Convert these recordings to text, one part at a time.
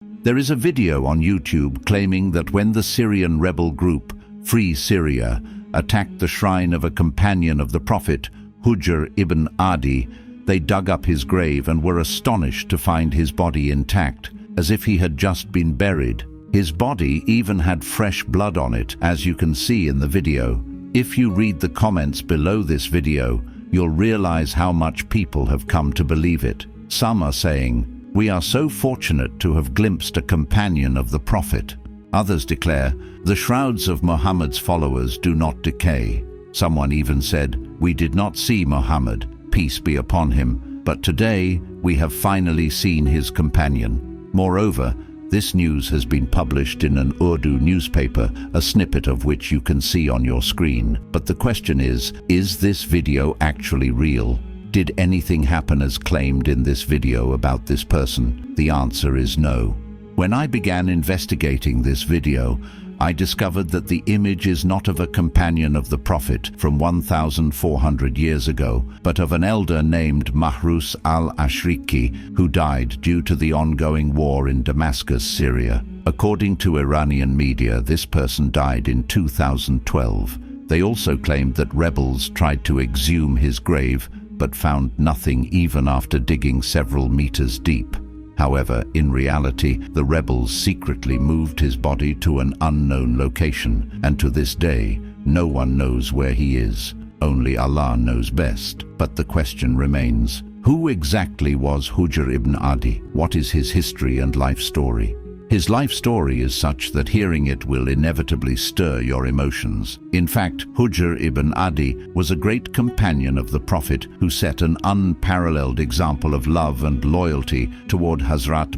There is a video on YouTube claiming that when the Syrian rebel group, Free Syria, attacked the shrine of a companion of the Prophet, Hujr ibn Adi, they dug up his grave and were astonished to find his body intact, as if he had just been buried. His body even had fresh blood on it, as you can see in the video. If you read the comments below this video, you'll realize how much people have come to believe it. Some are saying, "We are so fortunate to have glimpsed a companion of the Prophet." Others declare, "The shrouds of Muhammad's followers do not decay." Someone even said, "We did not see Muhammad, peace be upon him, but today we have finally seen his companion." Moreover, this news has been published in an Urdu newspaper, a snippet of which you can see on your screen. But the question is this video actually real? Did anything happen as claimed in this video about this person? The answer is no. When I began investigating this video, I discovered that the image is not of a companion of the Prophet from 1,400 years ago, but of an elder named Mahrus al-Ashriki, who died due to the ongoing war in Damascus, Syria. According to Iranian media, this person died in 2012. They also claimed that rebels tried to exhume his grave, but found nothing even after digging several meters deep. However, in reality, the rebels secretly moved his body to an unknown location, and to this day, no one knows where he is. Only Allah knows best. But the question remains, who exactly was Hujr ibn Adi? What is his history and life story? His life story is such that hearing it will inevitably stir your emotions. In fact, Hujr ibn Adi was a great companion of the Prophet who set an unparalleled example of love and loyalty toward Hazrat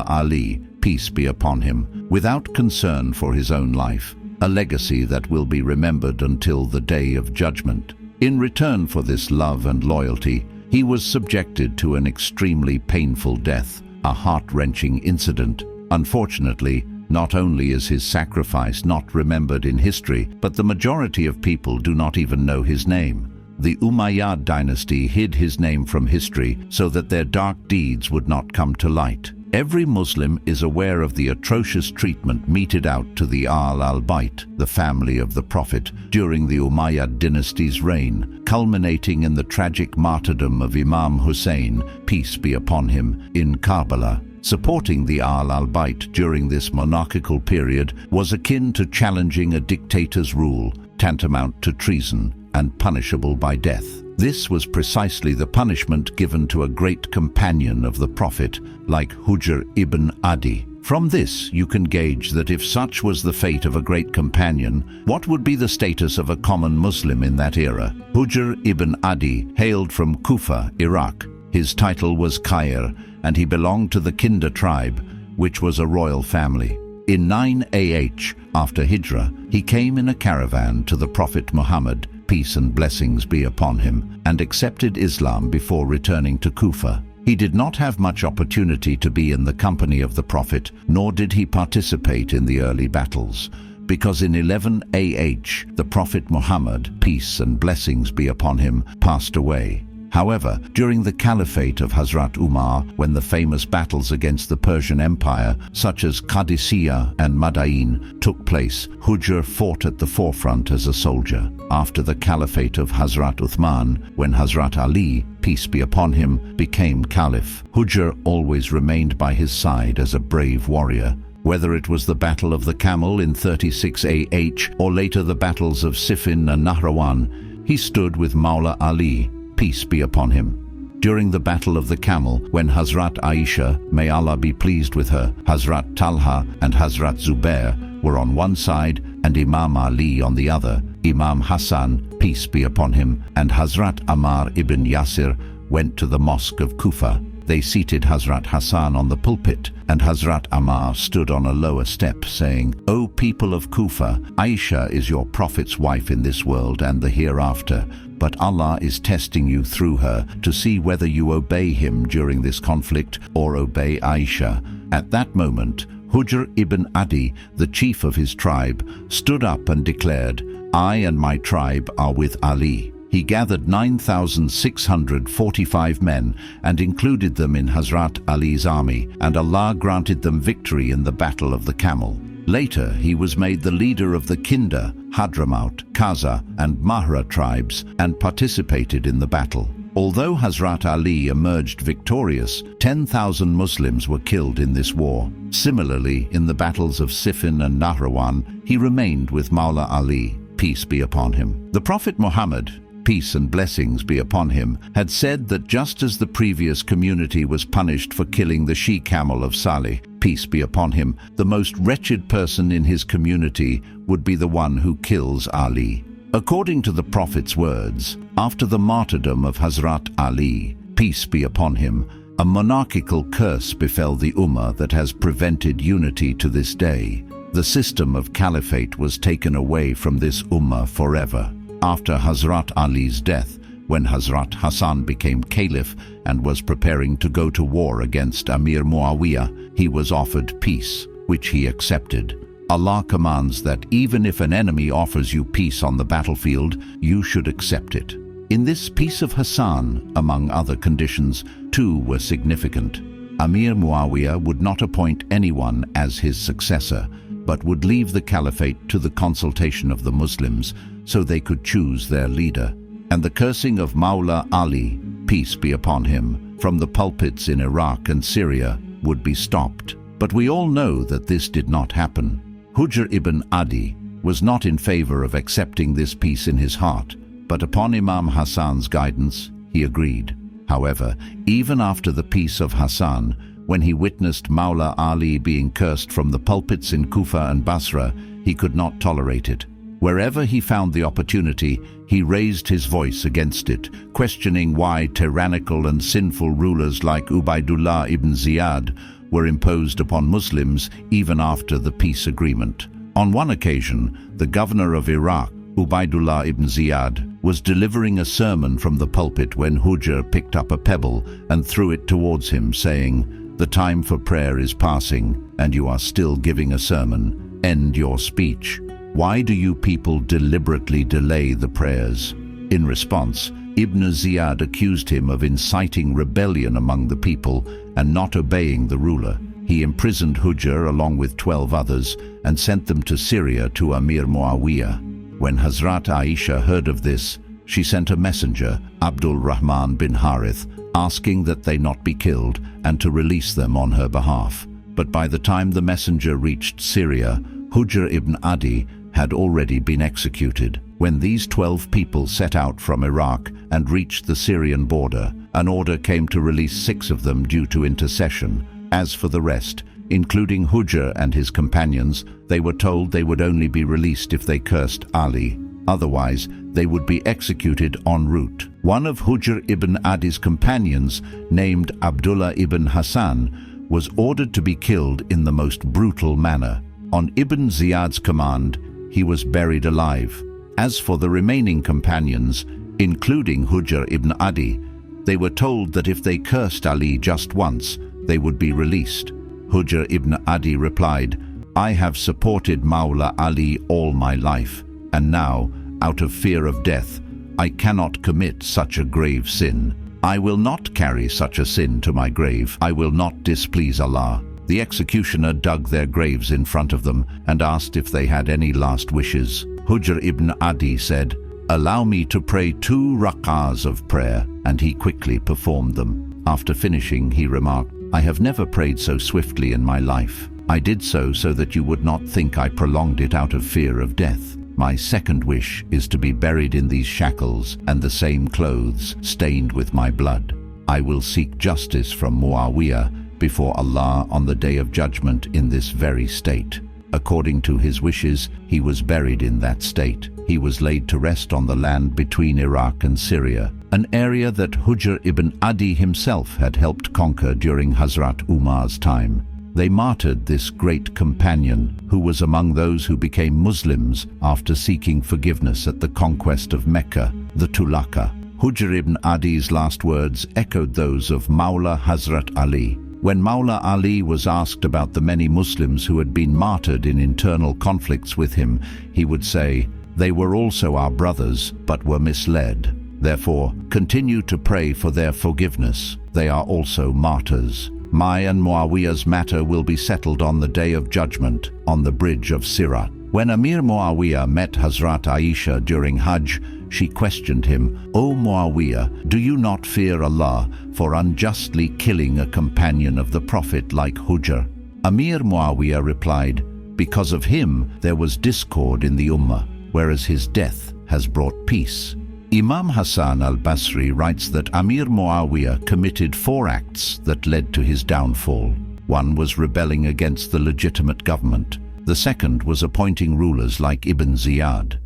Ali, peace be upon him, without concern for his own life, a legacy that will be remembered until the Day of Judgment. In return for this love and loyalty, he was subjected to an extremely painful death, a heart-wrenching incident. Unfortunately, not only is his sacrifice not remembered in history, but the majority of people do not even know his name. The Umayyad dynasty hid his name from history so that their dark deeds would not come to light. Every Muslim is aware of the atrocious treatment meted out to the al-Bayt, the family of the Prophet, during the Umayyad dynasty's reign, culminating in the tragic martyrdom of Imam Hussein, peace be upon him, in Karbala. Supporting the al-Bayt during this monarchical period was akin to challenging a dictator's rule, tantamount to treason and punishable by death. This was precisely the punishment given to a great companion of the Prophet, like Hujr ibn Adi. From this, you can gauge that if such was the fate of a great companion, what would be the status of a common Muslim in that era? Hujr ibn Adi hailed from Kufa, Iraq. His title was Khair, and he belonged to the Kinda tribe, which was a royal family. In 9 AH, after Hijrah, he came in a caravan to the Prophet Muhammad, peace and blessings be upon him, and accepted Islam before returning to Kufa. He did not have much opportunity to be in the company of the Prophet, nor did he participate in the early battles, because in 11 AH, the Prophet Muhammad, peace and blessings be upon him, passed away. However, during the caliphate of Hazrat Umar, when the famous battles against the Persian Empire, such as Qadisiyah and Madain, took place, Hujr fought at the forefront as a soldier. After the caliphate of Hazrat Uthman, when Hazrat Ali, peace be upon him, became caliph, Hujr always remained by his side as a brave warrior. Whether it was the Battle of the Camel in 36 AH or later the battles of Siffin and Nahrawan, he stood with Mawla Ali, peace be upon him. During the Battle of the Camel, when Hazrat Aisha, may Allah be pleased with her, Hazrat Talha and Hazrat Zubair were on one side and Imam Ali on the other, Imam Hassan, peace be upon him, and Hazrat Ammar ibn Yasir went to the mosque of Kufa. They seated Hazrat Hassan on the pulpit, and Hazrat Ammar stood on a lower step, saying, "O people of Kufa, Aisha is your Prophet's wife in this world and the hereafter, but Allah is testing you through her to see whether you obey him during this conflict or obey Aisha." At that moment, Hujr ibn Adi, the chief of his tribe, stood up and declared, "I and my tribe are with Ali." He gathered 9,645 men and included them in Hazrat Ali's army, and Allah granted them victory in the Battle of the Camel. Later, he was made the leader of the Kinda, Hadramaut, Qaza, and Mahra tribes and participated in the battle. Although Hazrat Ali emerged victorious, 10,000 Muslims were killed in this war. Similarly, in the battles of Siffin and Nahrawan, he remained with Mawla Ali, peace be upon him. The Prophet Muhammad, peace and blessings be upon him, had said that just as the previous community was punished for killing the she-camel of Salih, peace be upon him, the most wretched person in his community would be the one who kills Ali. According to the Prophet's words, after the martyrdom of Hazrat Ali, peace be upon him, a monarchical curse befell the Ummah that has prevented unity to this day. The system of caliphate was taken away from this Ummah forever. After Hazrat Ali's death, when Hazrat Hassan became caliph and was preparing to go to war against Amir Muawiyah, he was offered peace, which he accepted. Allah commands that even if an enemy offers you peace on the battlefield, you should accept it. In this peace of Hassan, among other conditions, two were significant. Amir Muawiyah would not appoint anyone as his successor, but would leave the caliphate to the consultation of the Muslims so they could choose their leader. And the cursing of Mawla Ali, peace be upon him, from the pulpits in Iraq and Syria would be stopped. But we all know that this did not happen. Hujr ibn Adi was not in favor of accepting this peace in his heart, but upon Imam Hassan's guidance, he agreed. However, even after the peace of Hassan, when he witnessed Mawla Ali being cursed from the pulpits in Kufa and Basra, he could not tolerate it. Wherever he found the opportunity, he raised his voice against it, questioning why tyrannical and sinful rulers like Ubaydullah ibn Ziyad were imposed upon Muslims even after the peace agreement. On one occasion, the governor of Iraq, Ubaydullah ibn Ziyad, was delivering a sermon from the pulpit when Hujr picked up a pebble and threw it towards him, saying, "The time for prayer is passing, and you are still giving a sermon. End your speech. Why do you people deliberately delay the prayers?" In response, Ibn Ziyad accused him of inciting rebellion among the people and not obeying the ruler. He imprisoned Hujr along with 12 others and sent them to Syria to Amir Muawiyah. When Hazrat Aisha heard of this, she sent a messenger, Abdul Rahman bin Harith, asking that they not be killed and to release them on her behalf. But by the time the messenger reached Syria, Hujr ibn Adi had already been executed. When these 12 people set out from Iraq and reached the Syrian border, an order came to release 6 of them due to intercession. As for the rest, including Hujr and his companions, they were told they would only be released if they cursed Ali. Otherwise, they would be executed en route. One of Hujr ibn Adi's companions, named Abdullah ibn Hassan, was ordered to be killed in the most brutal manner. On Ibn Ziyad's command, he was buried alive. As for the remaining companions, including Hujr ibn Adi, they were told that if they cursed Ali just once, they would be released. Hujr ibn Adi replied, "I have supported Mawla Ali all my life, and now, out of fear of death, I cannot commit such a grave sin. I will not carry such a sin to my grave. I will not displease Allah." The executioner dug their graves in front of them and asked if they had any last wishes. Hujr ibn Adi said, "Allow me to pray 2 rak'ahs of prayer," and he quickly performed them. After finishing, he remarked, "I have never prayed so swiftly in my life. I did so that you would not think I prolonged it out of fear of death. My second wish is to be buried in these shackles and the same clothes stained with my blood. I will seek justice from Muawiyah before Allah on the day of judgment in this very state." According to his wishes, he was buried in that state. He was laid to rest on the land between Iraq and Syria, an area that Hujr ibn Adi himself had helped conquer during Hazrat Umar's time. They martyred this great companion, who was among those who became Muslims after seeking forgiveness at the conquest of Mecca, the Tulaka. Hujr ibn Adi's last words echoed those of Mawla Hazrat Ali. When Mawla Ali was asked about the many Muslims who had been martyred in internal conflicts with him, he would say, "They were also our brothers, but were misled. Therefore, continue to pray for their forgiveness. They are also martyrs. My and Muawiyah's matter will be settled on the day of judgment, on the bridge of Sirat. When Amir Muawiyah met Hazrat Aisha during Hajj, she questioned him, "O Muawiyah, do you not fear Allah for unjustly killing a companion of the Prophet like Hujr?" Amir Muawiyah replied, "Because of him there was discord in the Ummah, whereas his death has brought peace." Imam Hassan al-Basri writes that Amir Muawiyah committed 4 acts that led to his downfall. One was rebelling against the legitimate government. The second was appointing rulers like Ibn Ziyad.